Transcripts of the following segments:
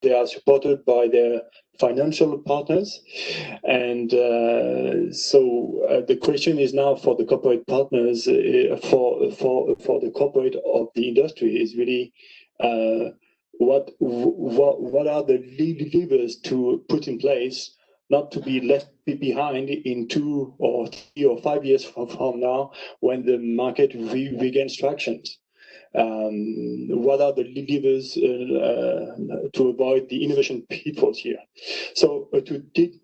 they are supported by their financial partners. And so the question is now for the corporate partners, for the corporate of the industry, is really what are the levers to put in place, not to be left behind in 2 or 3 or 5 years from now when the market regains traction. What are the levers to avoid the innovation pitfalls here? So to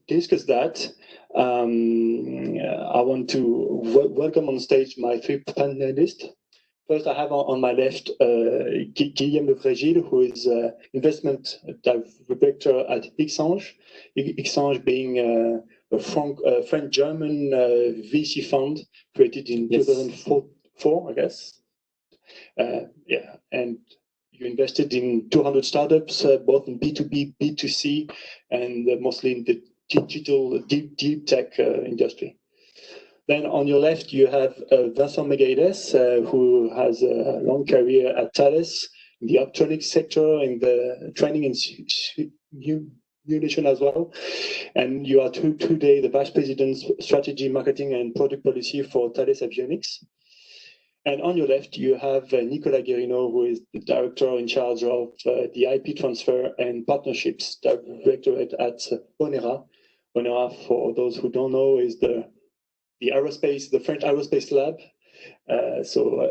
discuss that, I want to welcome on stage my 3 panelists. First, I have on my left Guillaume Lefrégil, who is investment director at Xange. Xange being a French-German VC fund created in 2004, I guess. Yeah, and you invested in 200 startups, both in B2B, B2C, and mostly in the digital deep tech industry. Then on your left, you have Vincent Megaides, who has a long career at Thales in the optronics sector, in the training and simulation as well. And you are today the Vice President, Strategy, Marketing, and Product Policy for Thales Avionics. And on your left, you have Nicolas Guérino, who is the Director in charge of the IP Transfer and Partnerships Directorate at ONRA. ONRA, for those who don't know, is the French Aerospace Lab. So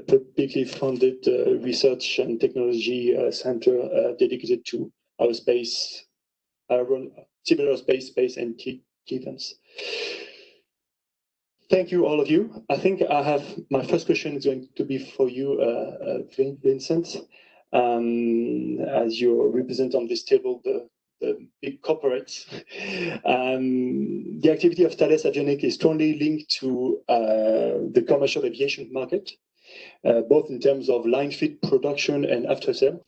publicly funded research and technology center dedicated to aerospace, civil aerospace, space, and defense. Thank you, all of you. I think my first question is going to be for you, Vincent. As you represent on this table the big corporates. The activity of Thales Avionics is strongly linked to the commercial aviation market, both in terms of line fit production and after sale.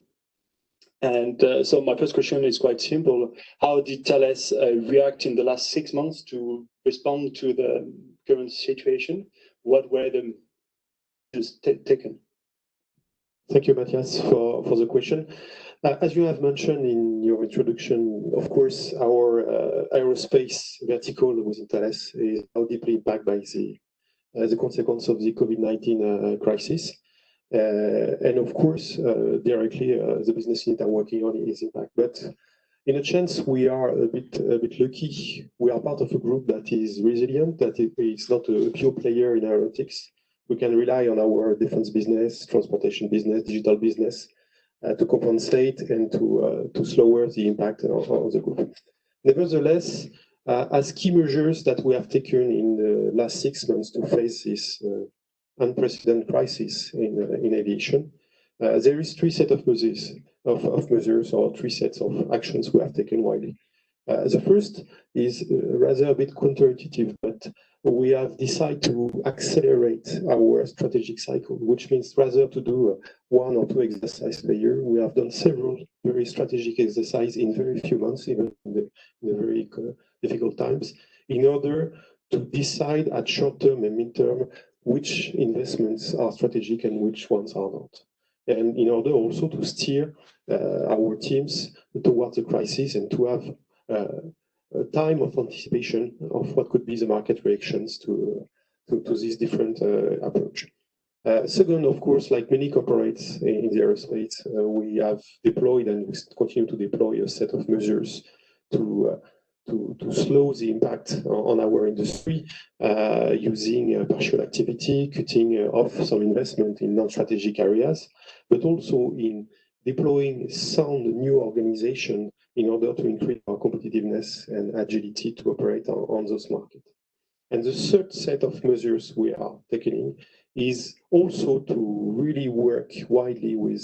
And so my first question is quite simple. How did Thales react in the last 6 months to respond to the current situation? What were the measures taken? Thank you, Matthias, for the question. As you have mentioned in your introduction, of course, our aerospace vertical within Thales is now deeply impacted by the consequence of the COVID-19 crisis. And of course, directly, the business unit I'm working on is impacted. But in a sense, we are a bit lucky. We are part of a group that is resilient, that is not a pure player in aeronautics. We can rely on our defense business, transportation business, digital business to compensate and to slow the impact of the group. Nevertheless, as key measures that we have taken in the last 6 months to face this unprecedented crisis in aviation, there is 3 sets of measures or 3 sets of actions we have taken widely. The first is rather a bit counterintuitive, but we have decided to accelerate our strategic cycle, which means rather to do 1 or 2 exercises per year. We have done several very strategic exercises in very few months, even in the very difficult times, in order to decide at short term and mid-term which investments are strategic and which ones are not. And in order also to steer our teams towards the crisis and to have a time of anticipation of what could be the market reactions to this different approach. Second, of course, like many corporates in the aerospace, we have deployed and we continue to deploy a set of measures to slow the impact on our industry, using partial activity, cutting off some investment in non-strategic areas, but also in deploying sound new organization in order to increase our competitiveness and agility to operate on those markets. And the third set of measures we are taking is also to really work widely with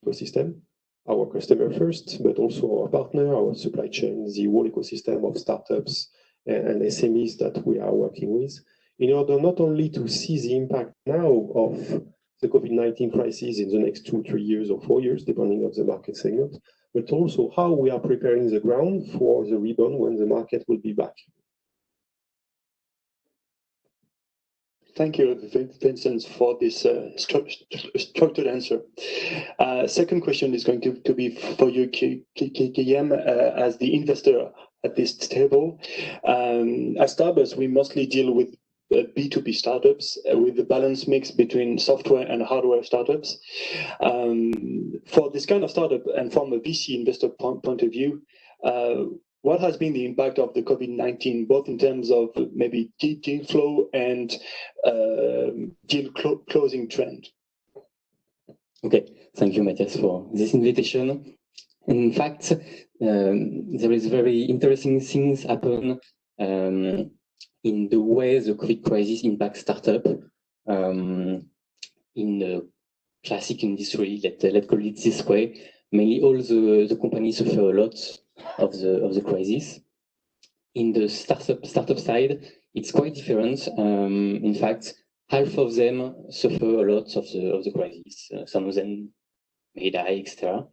the ecosystem, our customer first, but also our partner, our supply chain, the whole ecosystem of startups and SMEs that we are working with, in order not only to see the impact now of the COVID-19 crisis in the next 2, 3 years or 4 years, depending on the market segment, but also how we are preparing the ground for the rebound when the market will be back. Thank you, Vincent, for this structured answer. Second question is going to be for you, Guillaume, as the investor at this table. At Starbucks, we mostly deal with B2B startups with the balance mix between software and hardware startups. For this kind of startup and from a VC investor point of view, what has been the impact of the COVID-19, both in terms of maybe deal flow and deal closing trend? Okay, thank you, Matthias, for this invitation. In fact, there is very interesting things happen in the way the COVID crisis impacts startup in the classic industry. Let's call it this way. Mainly, all the companies suffer a lot of the crisis. In the startup side, it's quite different. In fact, half of them suffer a lot of the crisis. Some of them may die, etc.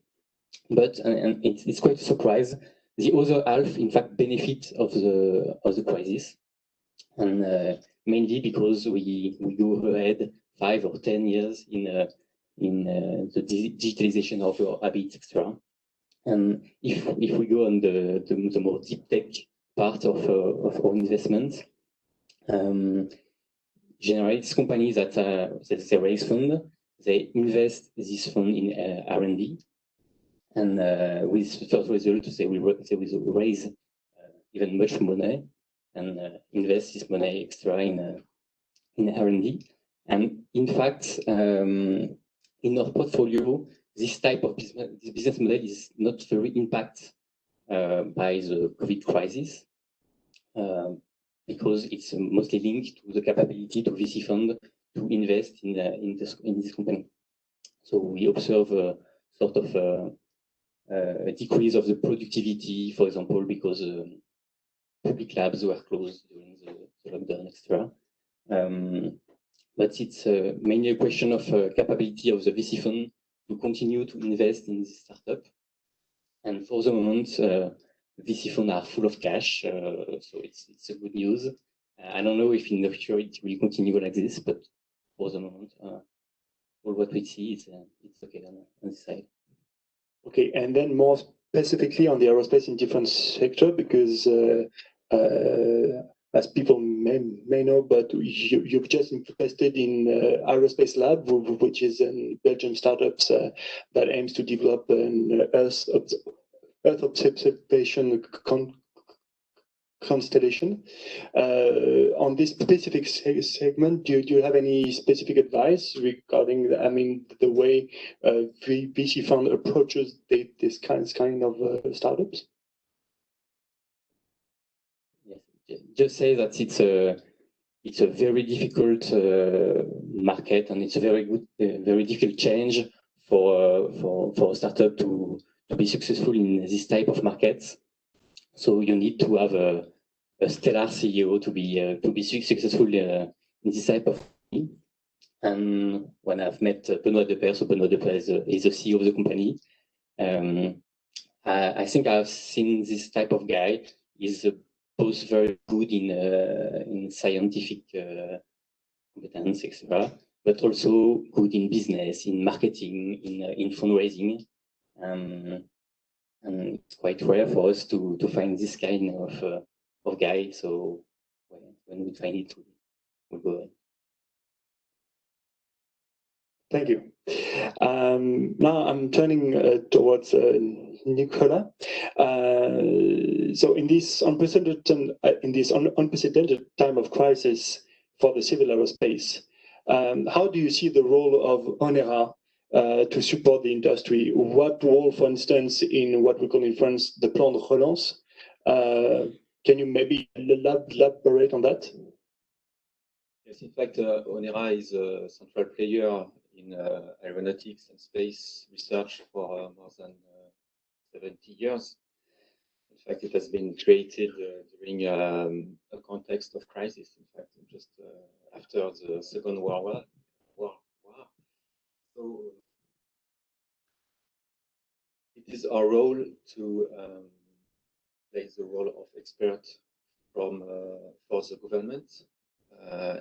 But and it's quite a surprise. The other half, in fact, benefit of the crisis, and mainly because we go ahead 5 or 10 years in the digitalization of your habits, etc. And if we go on the more deep tech part of our investment, generally, these companies that they raise fund, they invest this fund in R&D, and with first results, they will raise even much money and invest this money extra in R&D. And in fact, in our portfolio, this type of business model is not very impacted by the COVID crisis because it's mostly linked to the capability to VC fund to invest in this company. So we observe a sort of a decrease of the productivity, for example, because public labs were closed during the lockdown, etc. But it's mainly a question of capability of the VC fund to continue to invest in this startup. And for the moment, VC funds are full of cash, so it's a good news. I don't know if in the future it will continue like this, but for the moment, all what we see is it's okay on this side. Okay, and then more specifically on the aerospace in different sector, because as people may know, but you've just invested in Aerospace Lab, which is a Belgian startup that aims to develop an Earth observation constellation. On this specific segment, do you have any specific advice regarding, the way VC fund approaches this kind of startups? Yes, just say that it's a very difficult market, and it's a very difficult change for a startup to be successful in this type of markets. So you need to have a stellar CEO to be successful in this type of company. And when I've met Benoît Deper, so Benoît Deper is the CEO of the company, I think I've seen this type of guy is both very good in scientific competence, etc., but also good in business, in marketing, in fundraising. And it's quite rare for us to find this kind of guy. So when we find it, we'll go ahead. Thank you. Now I'm turning towards Nicolas. So in this unprecedented time of crisis for the civil aerospace, how do you see the role of ONRA to support the industry? What role, for instance, in what we call in France the plan de relance? Can you maybe elaborate on that? Yes, in fact, ONRA is a central player in aeronautics and space research for more than 70 years. In fact, it has been created during a context of crisis. In fact, just after the Second World War. So it is our role to play the role of expert for the government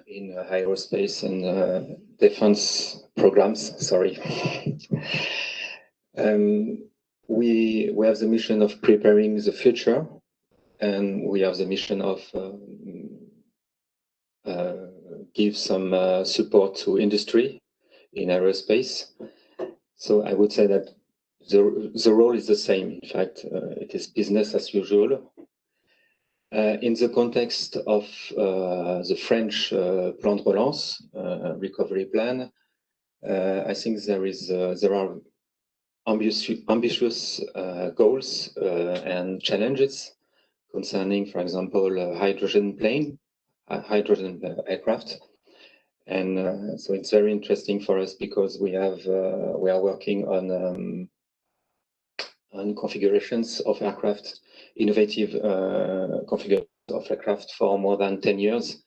in aerospace and defense programs. Sorry. We have the mission of preparing the future, and we have the mission of give some support to industry in aerospace. So I would say that the role is the same. In fact, it is business as usual. In the context of the French Plan de Relance, recovery plan, I think there are ambitious goals and challenges concerning, for example, hydrogen aircraft. And so it's very interesting for us because we are working on configurations of aircraft, innovative configurations of aircraft for more than 10 years.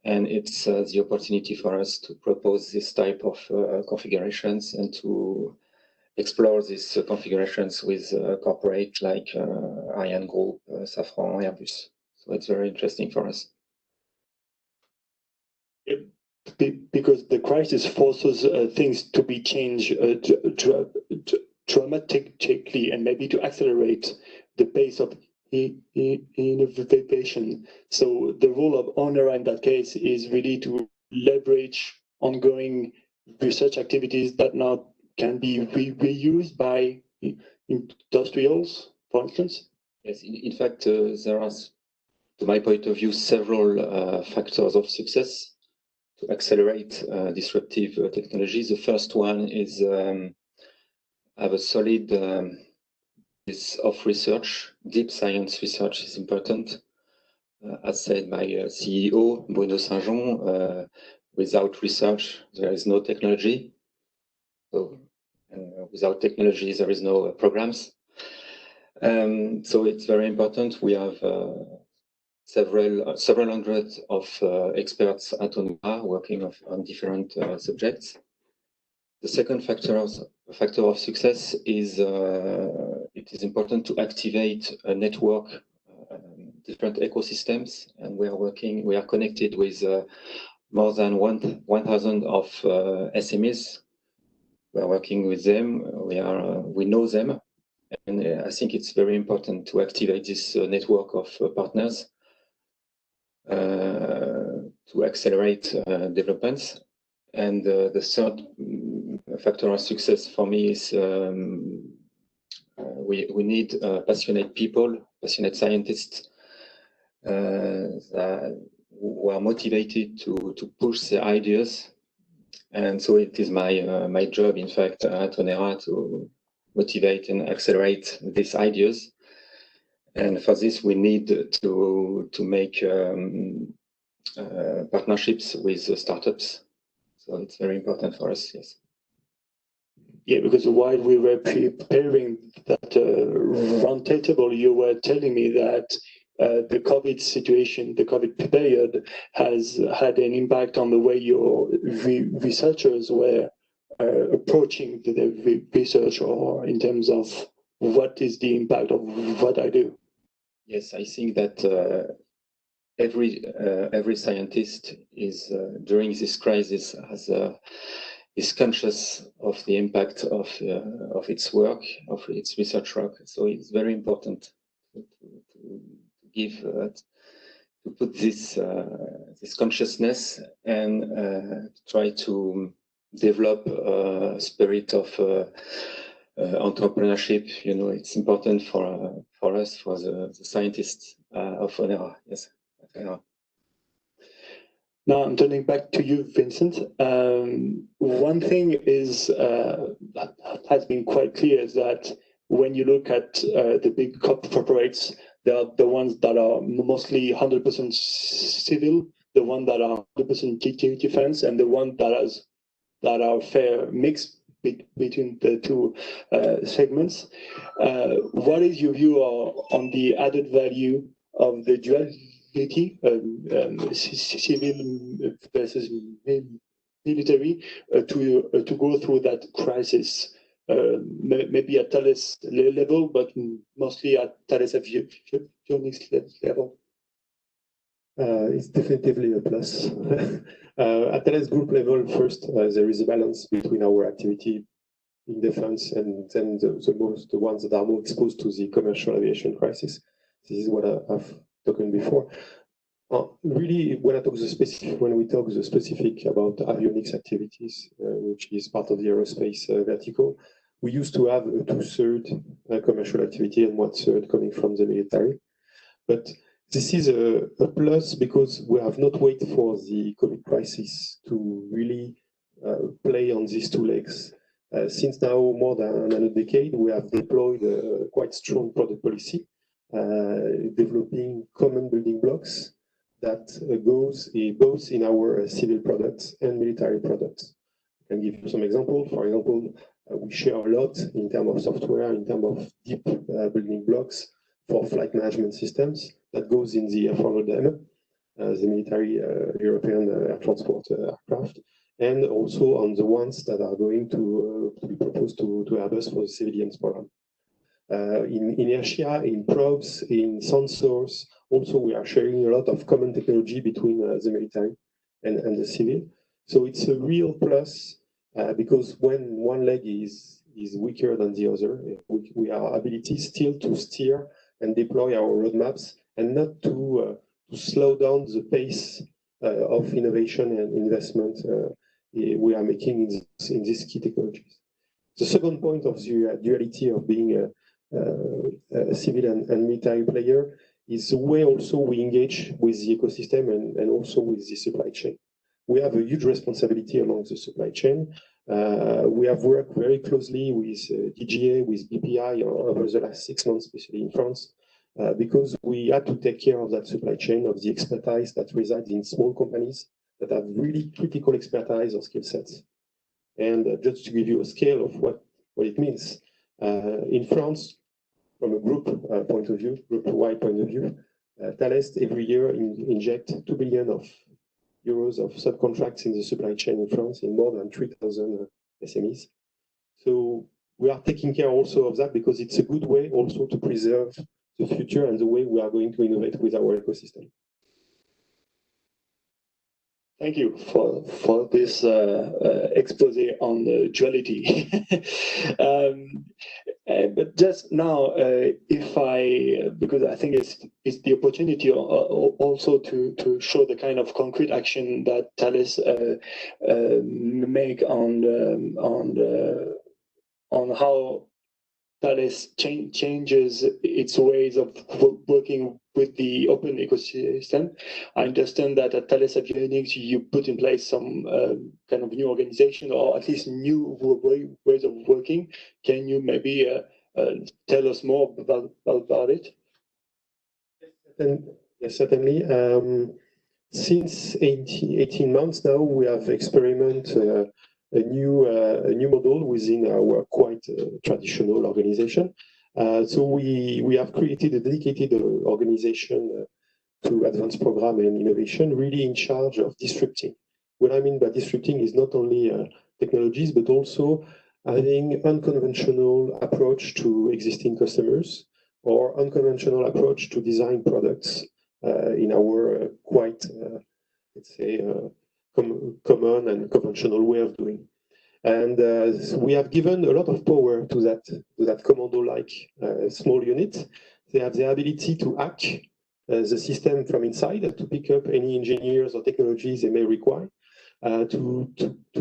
And it's the opportunity for us to propose this type of configurations and to explore these configurations with corporate like Ariane Group, Safran, Airbus. So it's very interesting for us. Because the crisis forces things to be changed dramatically and maybe to accelerate the pace of innovation. So the role of ONRA in that case is really to leverage ongoing research activities that now can be reused by industrials, for instance. Yes, in fact, there are, to my point of view, several factors of success to accelerate disruptive technologies. The first one is have a solid base of research. Deep science research is important. As said by CEO Bruno Saint-Jean, without research, there is no technology. So without technology, there is no programs. So it's very important. We have several hundred of experts at ONRA working on different subjects. The second factor of success is it is important to activate a network, different ecosystems, and we are connected with more than 1,000 of SMEs. We are working with them. We know them, and I think it's very important to activate this network of partners to accelerate developments. And the third factor of success for me is we need passionate people, passionate scientists who are motivated to push their ideas. And so it is my job, in fact, at ONRA to motivate and accelerate these ideas. And for this, we need to make partnerships with startups. So it's very important for us, yes. Yeah, because while we were preparing that roundtable, you were telling me that the COVID situation, the COVID period, has had an impact on the way your researchers were approaching the research, or in terms of what is the impact of what I do. Yes, I think that every scientist is during this crisis is conscious of the impact of its work, of its research work. So it's very important to give to put this consciousness and try to develop a spirit of entrepreneurship. You know, it's important for us, for the scientists of ONRA. Yes. Now I'm turning back to you, Vincent. One thing is that has been quite clear is that when you look at the big corporates, they are the ones that are mostly 100% civil, the ones that are 100% defense, and the ones that are fair mix between the two segments. What is your view on the added value of the duality, civil versus military, to go through that crisis? Maybe at Thales level, but mostly at Thales avionics level. It's definitely a plus. At Thales group level, first, there is a balance between our activity in defense and then the ones that are more exposed to the commercial aviation crisis. This is what I've talked before. Really, when we talk the specific about avionics activities, which is part of the aerospace vertical, we used to have a 2/3 commercial activity and 1/3 coming from the military. But this is a plus because we have not waited for the COVID crisis to really play on these two legs. Since now more than a decade, we have deployed a quite strong product policy, developing common building blocks that goes both in our civil products and military products. I can give you some examples. For example, we share a lot in terms of software, in terms of deep building blocks for flight management systems that goes in the F-100M, the military European air transport aircraft, and also on the ones that are going to be proposed to Airbus for the civilians program. In inertia, in probes, in sensors, also we are sharing a lot of common technology between the military and the civil. So it's a real plus because when one leg is weaker than the other, we have ability still to steer and deploy our roadmaps and not to slow down the pace of innovation and investment we are making in these key technologies. The second point of the duality of being a civil and military player is the way also we engage with the ecosystem and also with the supply chain. We have a huge responsibility along the supply chain. We have worked very closely with DGA, with BPI over the last 6 months, especially in France, because we had to take care of that supply chain, of the expertise that resides in small companies that have really critical expertise or skill sets. And just to give you a scale of what it means, in France, from a group point of view, group-wide point of view, Thales every year inject 2 billion euros of subcontracts in the supply chain in France in more than 3,000 SMEs. So we are taking care also of that because it's a good way also to preserve the future and the way we are going to innovate with our ecosystem. Thank you for this expose on the duality. But just now, because I think it's the opportunity also to show the kind of concrete action that Thales make on how Thales changes its ways of working with the open ecosystem. I understand that at Thales Avionics, you put in place some kind of new organization or at least new ways of working. Can you maybe tell us more about it? Yes, certainly. Since 18 months now, we have experimented a new model within our quite traditional organization. So we have created a dedicated organization to advanced program and innovation, really in charge of disrupting. What I mean by disrupting is not only technologies, but also having unconventional approach to existing customers or unconventional approach to design products in our quite, let's say, common and conventional way of doing. And we have given a lot of power to that commando-like small unit. They have the ability to hack the system from inside, to pick up any engineers or technologies they may require, to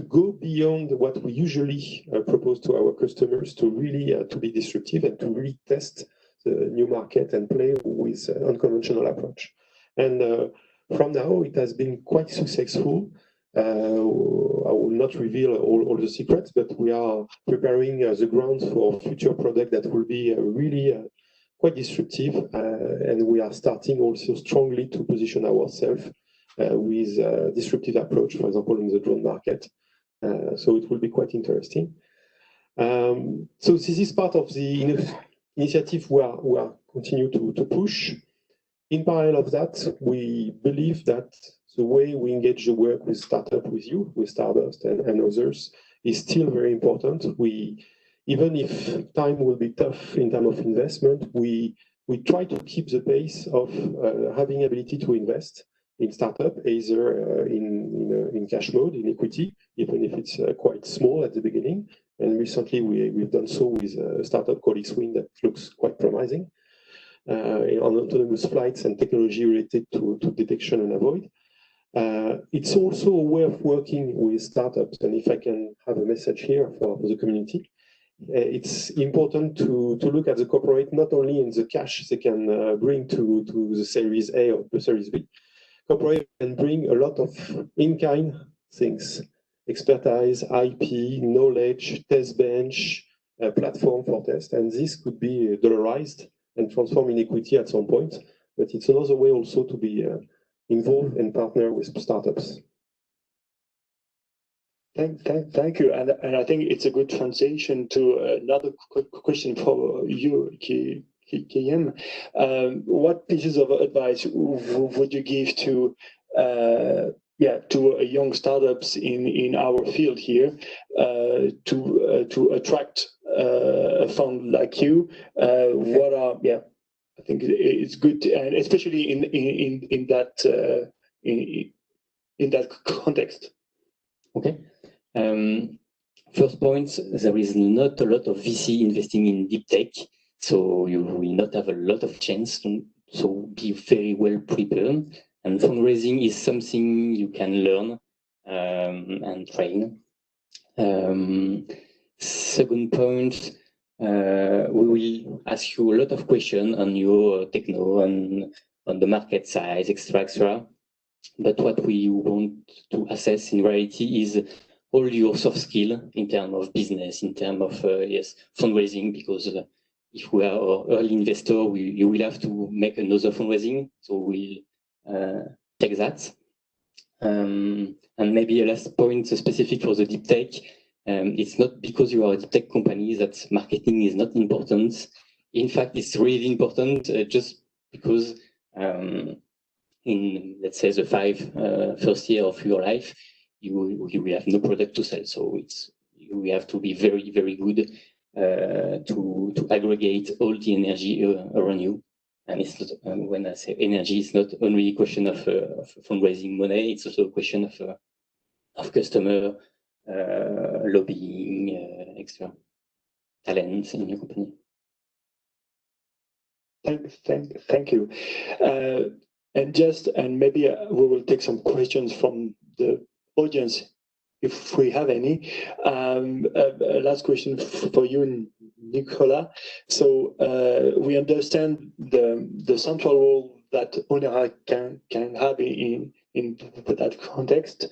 go beyond what we usually propose to our customers, to really to be disruptive and to really test the new market and play with unconventional approach. And from now, it has been quite successful. I will not reveal all the secrets, but we are preparing the ground for future product that will be really quite disruptive. And we are starting also strongly to position ourselves with a disruptive approach, for example, in the drone market. So it will be quite interesting. So this is part of the initiative we are continue to push. In parallel of that, we believe that the way we engage the work with startup with you, with Starburst and others, is still very important. Even if time will be tough in terms of investment, we try to keep the pace of having ability to invest in startup, either in cash mode, in equity, even if it's quite small at the beginning. And recently we've done so with a startup called Xwing that looks quite promising on autonomous flights and technology related to detection and avoid. It's also a way of working with startups. And if I can have a message here for the community, it's important to look at the corporate not only in the cash they can bring to the Series A or the Series B. Corporate can bring a lot of in-kind things, expertise, IP, knowledge, test bench, platform for test, and this could be dollarized and transformed in equity at some point. But it's another way also to be involved and partner with startups. Thank you, and I think it's a good transition to another question for you, Guillaume. What pieces of advice would you give to young startups in our field here to attract a fund like you? What are I think it's good, and especially in that context. Okay. First point, there is not a lot of VC investing in deep tech, so you will not have a lot of chance to be very well prepared. And fundraising is something you can learn and train. Second point, we will ask you a lot of questions on your techno and on the market size, etc. But what we want to assess in reality is all your soft skill in terms of business, in terms of fundraising, because if we are an early investor, you will have to make another fundraising, so we'll take that. And maybe a last point specific for the deep tech, it's not because you are a deep tech company that marketing is not important. In fact, it's really important just because in, let's say, the first year of your life, you will have no product to sell. So we have to be very, very good to aggregate all the energy around you. And it's not, when I say energy, it's not only a question of fundraising money, it's also a question of customer, lobbying, extra talents in your company. Thank you. And maybe we will take some questions from the audience if we have any. Last question for you, Nicolas. So we understand the central role that ONRA can have in that context.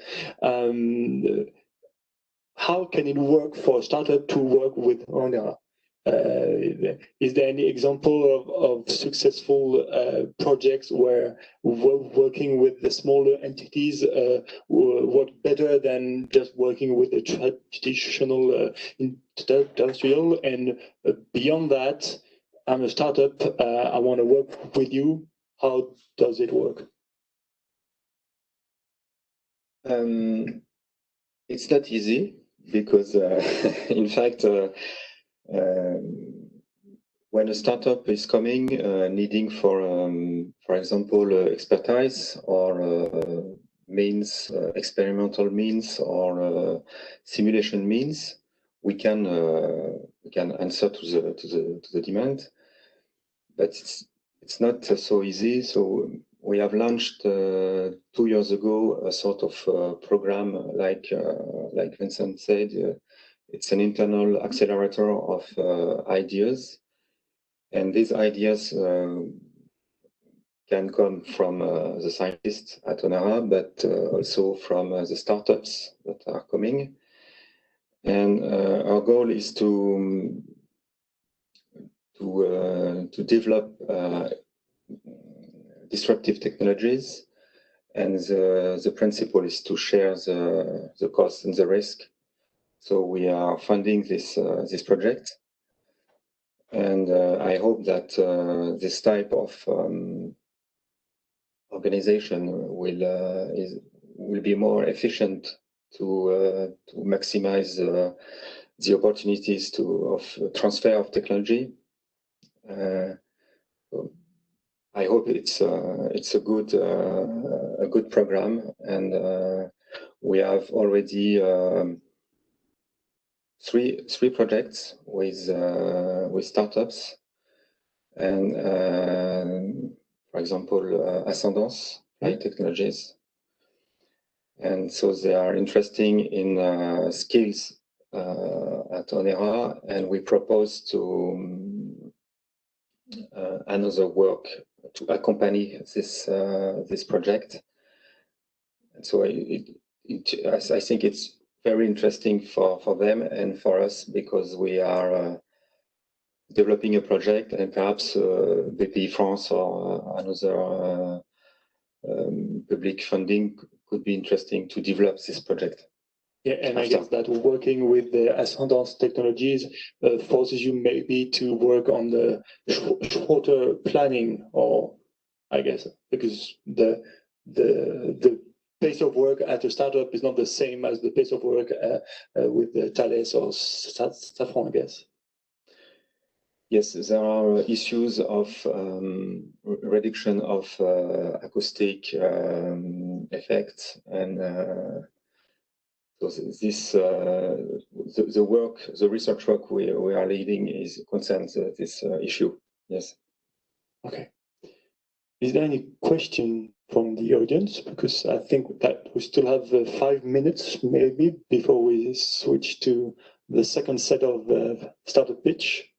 How can it work for a startup to work with ONRA? Is there any example of successful projects where working with the smaller entities work better than just working with a traditional industrial? And beyond that, I'm a startup, I want to work with you. How does it work? It's not easy because, in fact, when a startup is coming needing for example, expertise or means, experimental means or simulation means, we can answer to the demand, but it's not so easy. So we have launched 2 years ago a sort of program like Vincent said. It's an internal accelerator of ideas, and these ideas can come from the scientists at ONRA, but also from the startups that are coming. And our goal is to develop disruptive technologies, and the principle is to share the cost and the risk. So we are funding this project, and I hope that this type of organization will be more efficient to maximize the opportunities of transfer of technology. I hope it's a good a good program, and we have already three projects with startups, and for example, Ascendance Flight Technologies, and so they are interesting in skills at ONRA, and we propose to another work to accompany this project. And so I think it's very interesting for them and for us, because we are developing a project, and perhaps BP France or another public funding could be interesting to develop this project. Yeah, and I guess that working with the Ascendance technologies forces you maybe to work on the shorter planning, or I guess because the pace of work at a startup is not the same as the pace of work with the Thales or Safran, I guess. Yes, there are issues of reduction of acoustic effects, and so this the research work we are leading concerns this issue. Yes. Okay. Is there any question from the audience? Because I think that we still have 5 minutes maybe before we switch to the second set of startup pitch.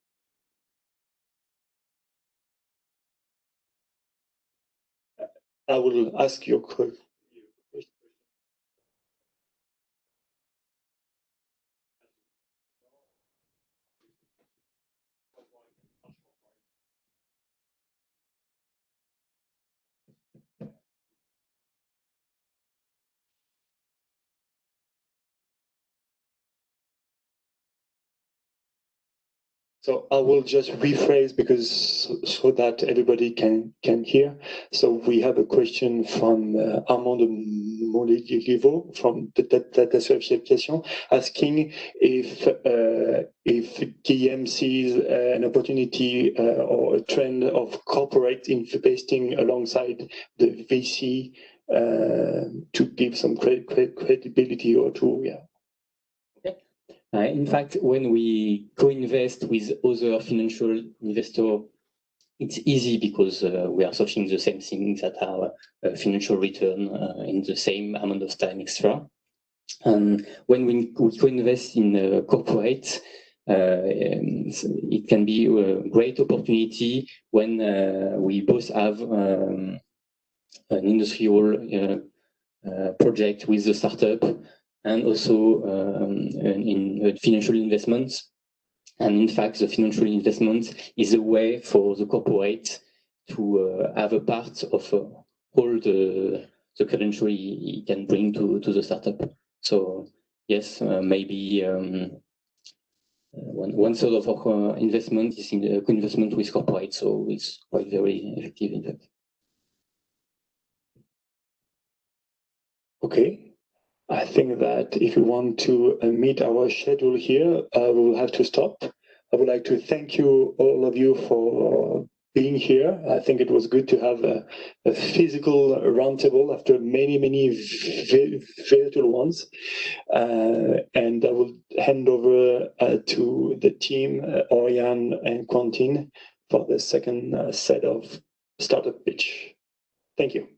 I will ask your question. So I will just rephrase because so that everybody can hear. So we have a question from Armand de Montlivo from the Data Certification, asking if Guillaume sees an opportunity or a trend of corporate investing alongside the VC to give some credibility or to In fact, when we co-invest with other financial investors, it's easy because we are searching the same things that are financial return in the same amount of time extra. And when we co-invest in corporate, it can be a great opportunity when we both have an industrial project with the startup, and also in financial investments. And in fact, the financial investment is a way for the corporate to have a part of all the credential he can bring to the startup. So yes, maybe one third of our investment is in the co-investment with corporate, so it's quite very effective in fact. Okay. I think that if you want to meet our schedule here, we will have to stop. I would like to thank you, all of you, for being here. I think it was good to have a physical roundtable after many virtual ones. And I will hand over to the team, Oriane and Quentin, for the second set of startup pitch. Thank you.